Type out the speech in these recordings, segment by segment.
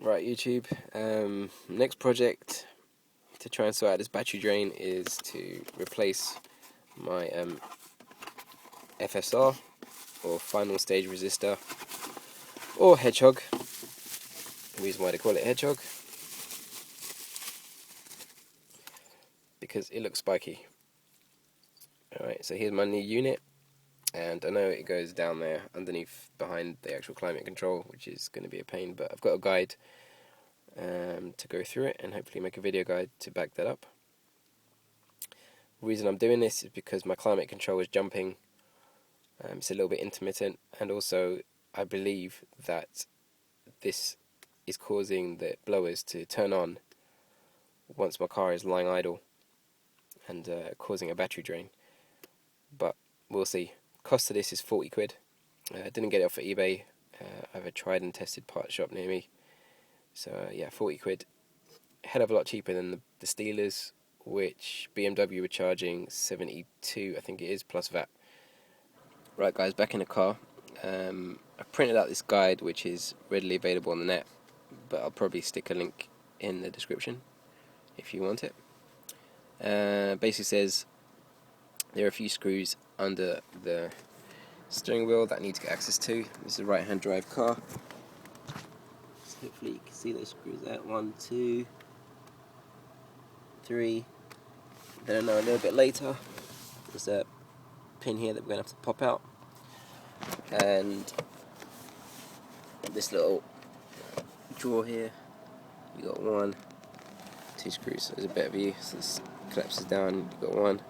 Right, YouTube, next project to try and sort out this battery drain is to replace my FSR, or final stage resistor, or Hedgehog. The reason why they call it Hedgehog, because it looks spiky. Alright, so here's my new unit, and I know it goes down there underneath behind the actual climate control, which is going to be a pain, but I've got a guide to go through it and hopefully make a video guide to back that up. The reason I'm doing this is because my climate control is jumping. It's a little bit intermittent, and also I believe that this is causing the blowers to turn on once my car is lying idle and causing a battery drain. But we'll see. Cost of this is 40 quid. I didn't get it off of eBay. I have a tried and tested part shop near me. So yeah, 40 quid. Hell of a lot cheaper than the Steelers, which BMW were charging 72, I think it is, plus VAT. Right guys, back in the car. I've printed out this guide which is readily available on the net, but I'll probably stick a link in the description if you want it. Basically says there are a few screws under the steering wheel that I need to get access to. This is a right hand drive car. So hopefully you can see those screws there. 1, 2, 3. Then I know a little bit later there's a pin here that we're going to have to pop out, and this little drawer here, you got 1, 2 screws. So there's a better view, so this collapses down, you got 1,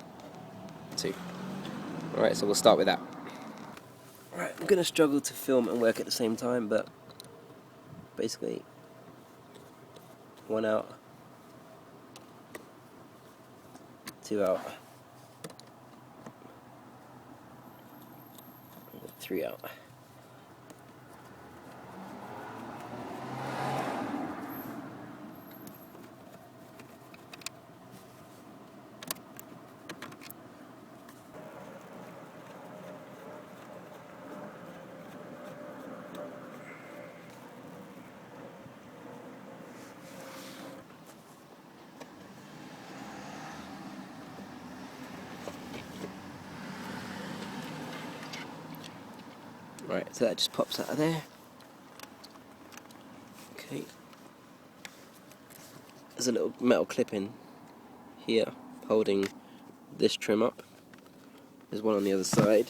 2. Alright, so we'll start with that. Right, I'm going to struggle to film and work at the same time, but basically 1 out, 2 out, 3 out. Right, so that just pops out of there. Okay. There's a little metal clip in here holding this trim up. There's one on the other side.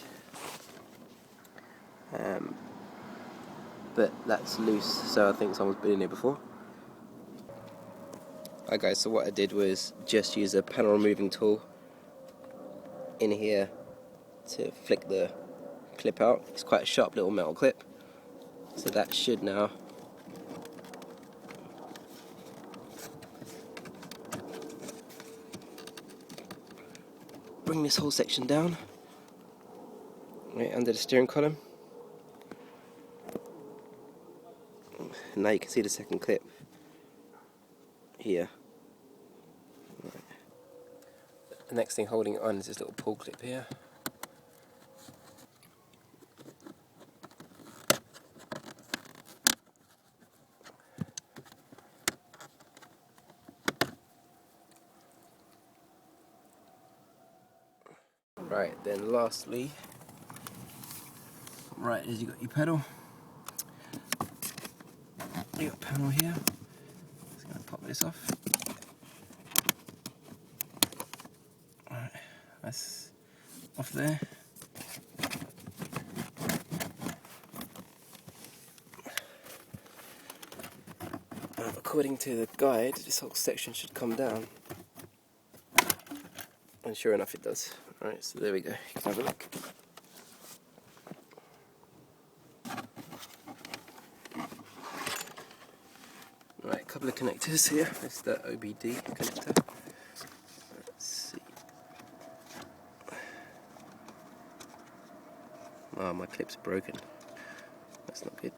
But that's loose, so I think someone's been in here before. Alright guys, so what I did was just use a panel removing tool in here to flick the clip out. It's quite a sharp little metal clip, so that should now bring this whole section down right under the steering column. And now you can see the second clip here. Right. The next thing holding it on is this little pull clip here. Right, then lastly, right, as you got your pedal, you got a panel here. Just gonna pop this off. Right, that's off there. According to the guide, this whole section should come down, and sure enough it does. Alright, so there we go, you can have a look. Right, a couple of connectors here. That's the OBD connector. Let's see. Oh, my clip's broken. That's not good.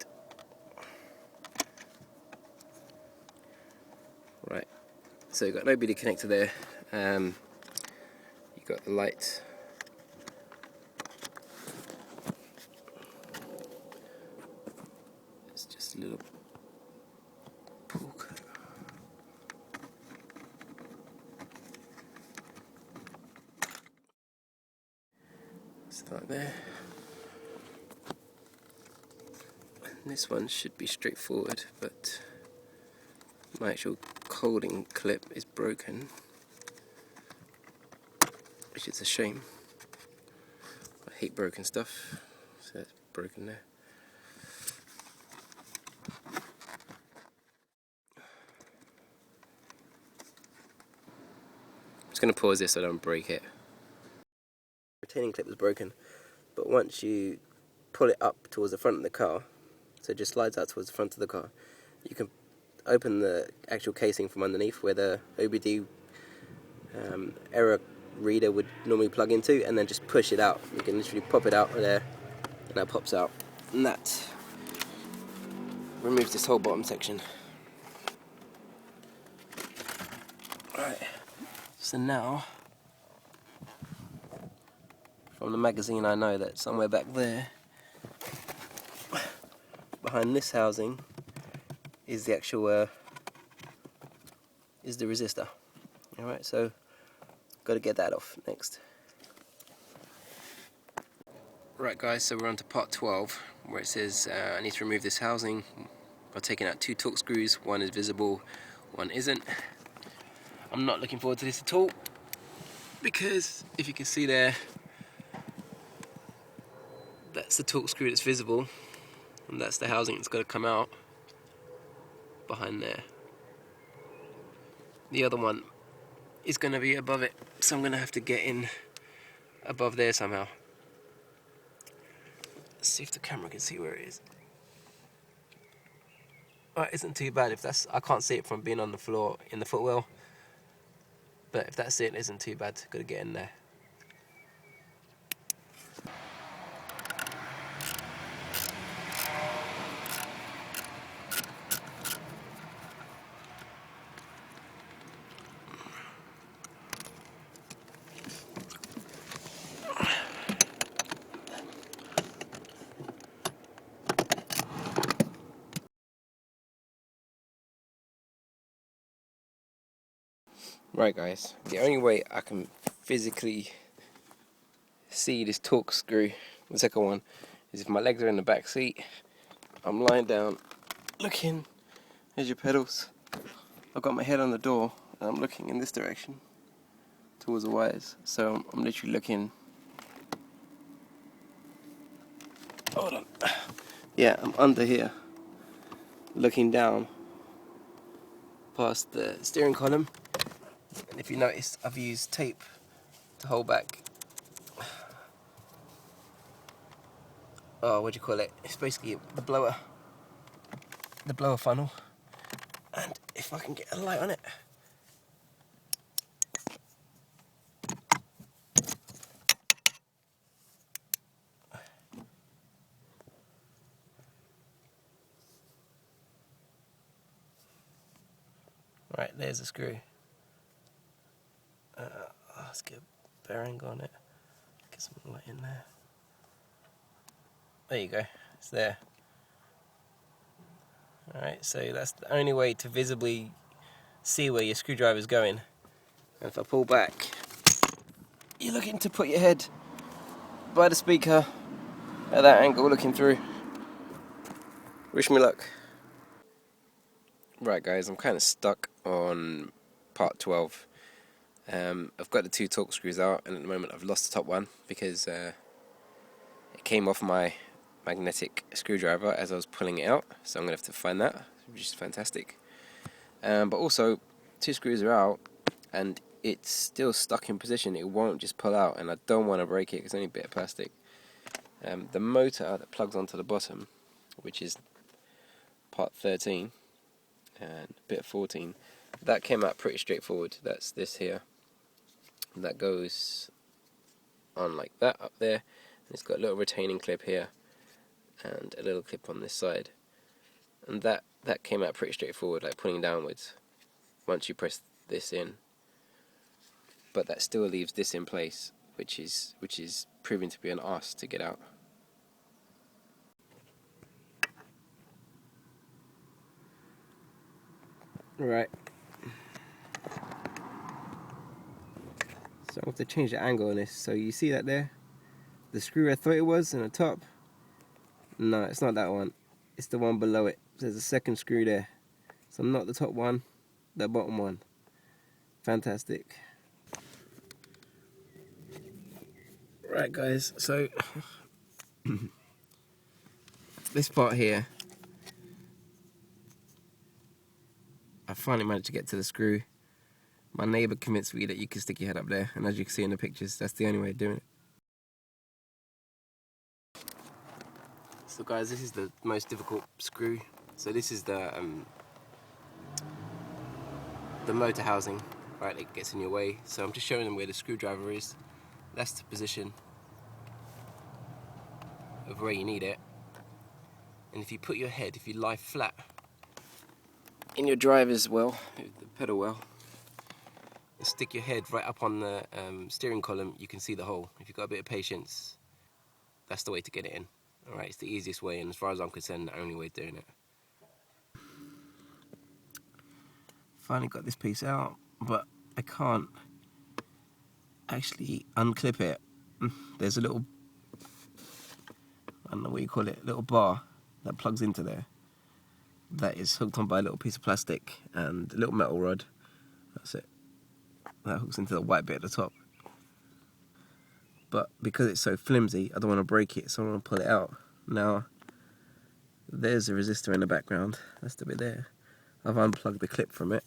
Right, so you've got an OBD connector there. You've got the light. It's just a little Start there. And this one should be straightforward, but my actual holding clip is broken, which is a shame. I hate broken stuff, so it's broken there. I'm just going to pause this so I don't break it. The retaining clip is broken, but once you pull it up towards the front of the car, so it just slides out towards the front of the car, you can open the actual casing from underneath where the OBD error reader would normally plug into, and then just push it out. You can literally pop it out there, and that pops out, and that removes this whole bottom section. Right, so now from the magazine I know that somewhere back there behind this housing is the actual is the resistor. Alright, so got to get that off next. Right guys, so we're on to part 12 where it says I need to remove this housing by taking out 2 Torx screws. One is visible, one isn't. I'm not looking forward to this at all, because if you can see there, that's the Torx screw that's visible, and that's the housing that's got to come out behind there. The other one is going to be above it, so I'm going to have to get in above there somehow. Let's see if the camera can see where it is. Oh, it isn't too bad. If that's, I can't see it from being on the floor in the footwell, but if that's it, it isn't too bad. Got to get in there. Right guys, the only way I can physically see this Torx screw, the second one, is if my legs are in the back seat, I'm lying down looking, there's your pedals, I've got my head on the door and I'm looking in this direction towards the wires, so I'm literally looking, hold on, yeah, I'm under here looking down past the steering column. And if you notice, I've used tape to hold back, what do you call it? It's basically the blower funnel. And if I can get a light on it. Right, there's a screw. Let's get a bearing on it. Get some light in there. There you go, it's there. Alright, so that's the only way to visibly see where your screwdriver's going. And if I pull back, you're looking to put your head by the speaker at that angle, looking through. Wish me luck. Right guys, I'm kind of stuck on part 12. I've got the 2 Torx screws out, and at the moment I've lost the top one because it came off my magnetic screwdriver as I was pulling it out, so I'm going to have to find that, which is fantastic. But also, 2 screws are out and it's still stuck in position. It won't just pull out, and I don't want to break it because it's only a bit of plastic. The motor that plugs onto the bottom, which is part 13 and bit of 14, that came out pretty straightforward. That's this here. That goes on like that up there, and it's got a little retaining clip here and a little clip on this side, and that came out pretty straightforward, like pulling downwards once you press this in. But that still leaves this in place, which is proving to be an arse to get out. Right. So I have to change the angle on this. So you see that there? the screw I thought it was in the top. No, it's not that one. It's the one below it. There's a second screw there. So not the top one, the bottom one. Fantastic. Right guys, so this part here, I finally managed to get to the screw. My neighbour convinced me that you can stick your head up there, and as you can see in the pictures, that's the only way of doing it. So guys, this is the most difficult screw. So this is the motor housing, right, it gets in your way. So I'm just showing them where the screwdriver is. That's the position of where you need it. And if you put your head, if you lie flat in your driver's well, the pedal well, and stick your head right up on the steering column, you can see the hole. If you've got a bit of patience, that's the way to get it in. Alright, it's the easiest way, and as far as I'm concerned, the only way of doing it. Finally got this piece out, but I can't actually unclip it. There's a little, I don't know what you call it, little bar that plugs into there that is hooked on by a little piece of plastic and a little metal rod. That's it. That hooks into the white bit at the top. But because it's so flimsy, I don't want to break it, so I want to pull it out. Now, there's a resistor in the background. That's the bit there. I've unplugged the clip from it.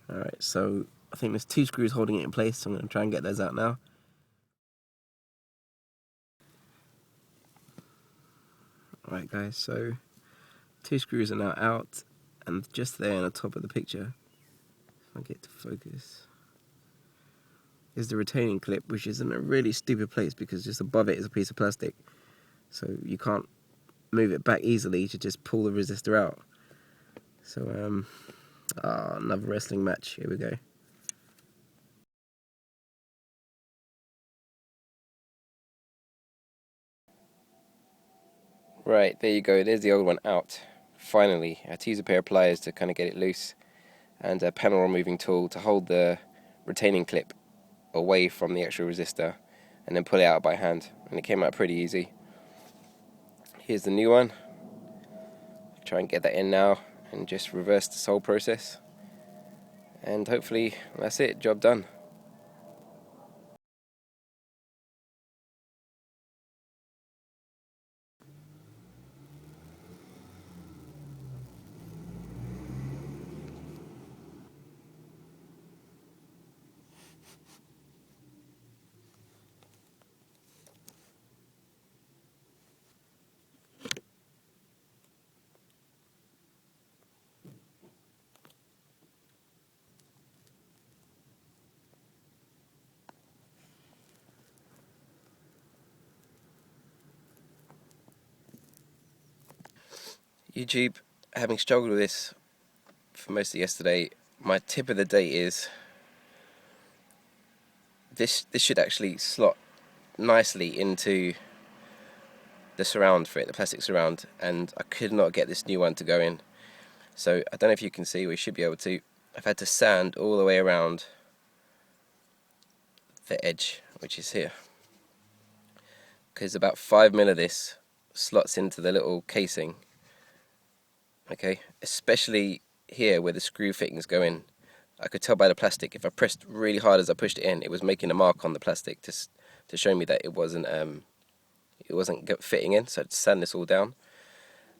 Alright, so I think there's 2 screws holding it in place, so I'm going to try and get those out now. Alright guys, so 2 screws are now out, and just there on the top of the picture, if I get to focus, is the retaining clip, which is in a really stupid place because just above it is a piece of plastic, so you can't move it back easily to just pull the resistor out. So another wrestling match, here we go. Right, there you go, there's the old one out. Finally, I had to use a pair of pliers to kind of get it loose, and a panel removing tool to hold the retaining clip away from the actual resistor, and then pull it out by hand, and it came out pretty easy. Here's the new one. Try and get that in now, and just reverse this whole process, and hopefully that's it, job done. YouTube, having struggled with this for most of yesterday, my tip of the day is this should actually slot nicely into the surround for it, the plastic surround, and I could not get this new one to go in. So I don't know if you can see, we should be able to. I've had to sand all the way around the edge, which is here, because about 5mm of this slots into the little casing. Okay, especially here where the screw fittings go in. I could tell by the plastic, if I pressed really hard as I pushed it in, it was making a mark on the plastic to show me that it wasn't fitting in. So I had to sand this all down,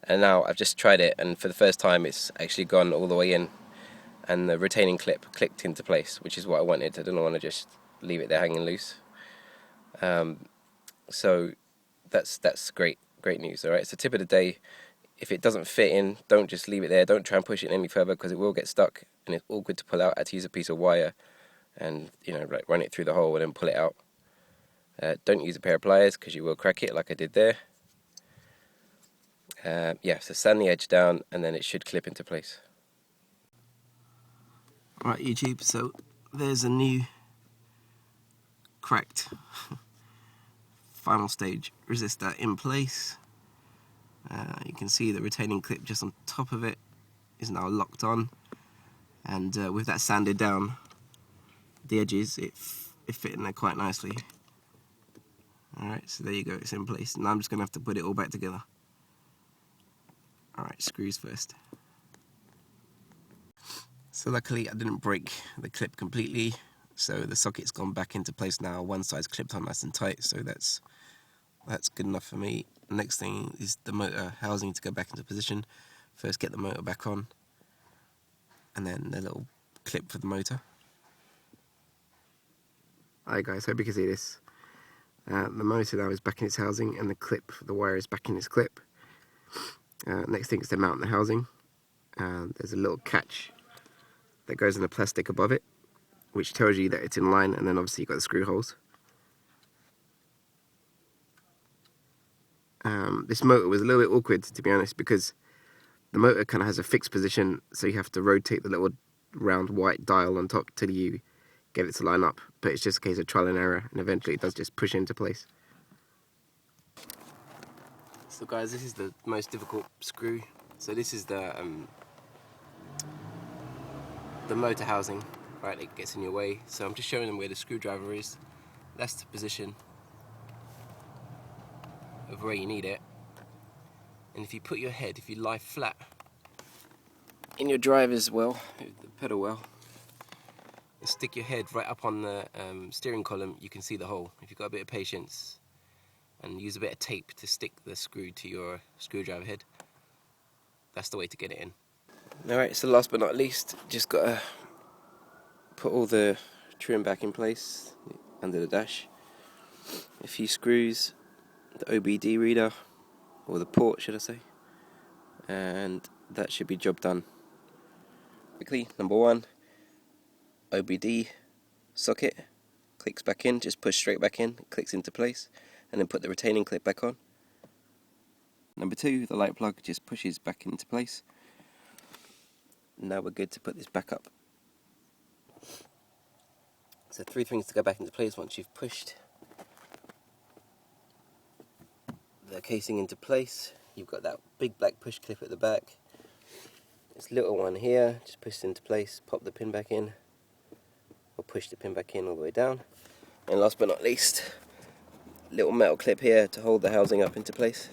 and now I've just tried it, and for the first time it's actually gone all the way in, and the retaining clip clicked into place, which is what I wanted. I didn't want to just leave it there hanging loose. So that's great news. All right, so tip of the day: if it doesn't fit in, don't just leave it there. Don't try and push it any further, because it will get stuck and it's awkward to pull out. I had to use a piece of wire and, you know, like run it through the hole and then pull it out. Don't use a pair of pliers because you will crack it like I did there. Yeah, so sand the edge down and then it should clip into place. Right, YouTube, so there's a new cracked final stage resistor in place. You can see the retaining clip just on top of it is now locked on, and with that sanded down, the edges, it fit in there quite nicely. Alright, so there you go, it's in place. Now I'm just going to have to put it all back together. Alright, screws first. So luckily I didn't break the clip completely, so the socket's gone back into place now. One side's clipped on nice and tight, so that's good enough for me. The next thing is the motor housing to go back into position. First get the motor back on, and then the little clip for the motor. Hi guys, hope you can see this. The motor now is back in its housing, and the clip for the wire is back in its clip. Next thing is to mount the housing. There's a little catch that goes in the plastic above it, which tells you that it's in line, and then obviously you've got the screw holes. This motor was a little bit awkward, to be honest, because the motor kind of has a fixed position, so you have to rotate the little round white dial on top till you get it to line up. But it's just a case of trial and error, and eventually it does just push into place. So guys, this is the most difficult screw. So this is the motor housing, right, it gets in your way. So I'm just showing them where the screwdriver is. That's the position of where you need it. And if you put your head, if you lie flat in your driver's well, the pedal well, and stick your head right up on the steering column, you can see the hole. If you've got a bit of patience and use a bit of tape to stick the screw to your screwdriver head, that's the way to get it in. Alright, so last but not least, just got to put all the trim back in place under the dash. A few screws, the OBD reader, or the port should I say, and that should be job done. Quickly, number one, OBD socket clicks back in, just push straight back in, clicks into place, and then put the retaining clip back on. Number two, the light plug just pushes back into place. Now we're good to put this back up. So three things to go back into place once you've pushed the casing into place. You've got that big black push clip at the back. This little one here, just push it into place, pop the pin back in, or push the pin back in all the way down. And last but not least, little metal clip here to hold the housing up into place.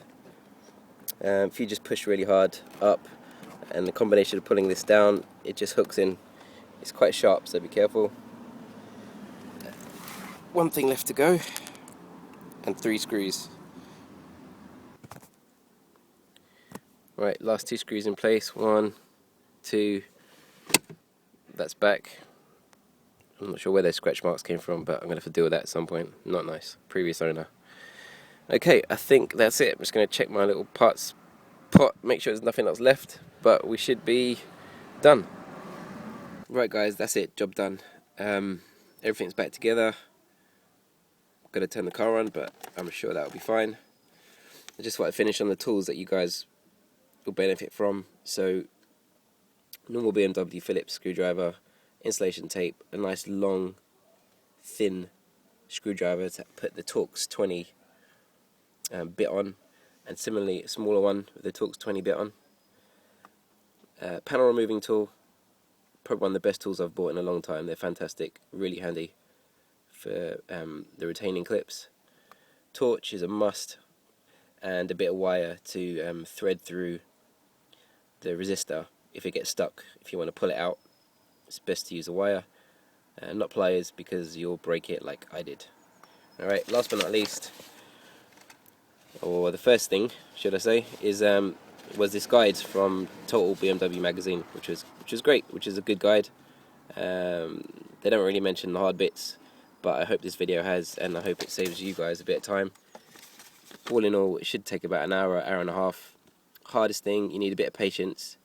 If you just push really hard up, and the combination of pulling this down, it just hooks in. It's quite sharp, so be careful. One thing left to go, and 3 screws. Right, last 2 screws in place. 1, 2. That's back. I'm not sure where those scratch marks came from, but I'm going to have to deal with that at some point. Not nice. Previous owner. Okay, I think that's it. I'm just going to check my little parts pot, make sure there's nothing else left, but we should be done. Right guys, that's it, job done. Everything's back together. Got to turn the car on, but I'm sure that'll be fine. I just want to finish on the tools that you guys will benefit from. So, normal BMW Phillips screwdriver, insulation tape, a nice long, thin screwdriver to put the Torx 20 bit on, and similarly a smaller one with the Torx 20 bit on. Panel removing tool, probably one of the best tools I've bought in a long time. They're fantastic, really handy for the retaining clips. Torch is a must, and a bit of wire to thread through the resistor if it gets stuck. If you want to pull it out, it's best to use a wire, not pliers, because you'll break it like I did. Alright, last but not least, or the first thing, should I say, is was this guide from Total BMW magazine, which was great, which is a good guide. They don't really mention the hard bits, but I hope this video has, and I hope it saves you guys a bit of time. All in all, it should take about an hour, hour and a half. Hardest thing, you need a bit of patience.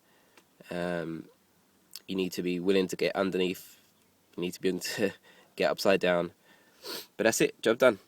You need to be willing to get underneath. You need to be able to get upside down. But that's it, job done.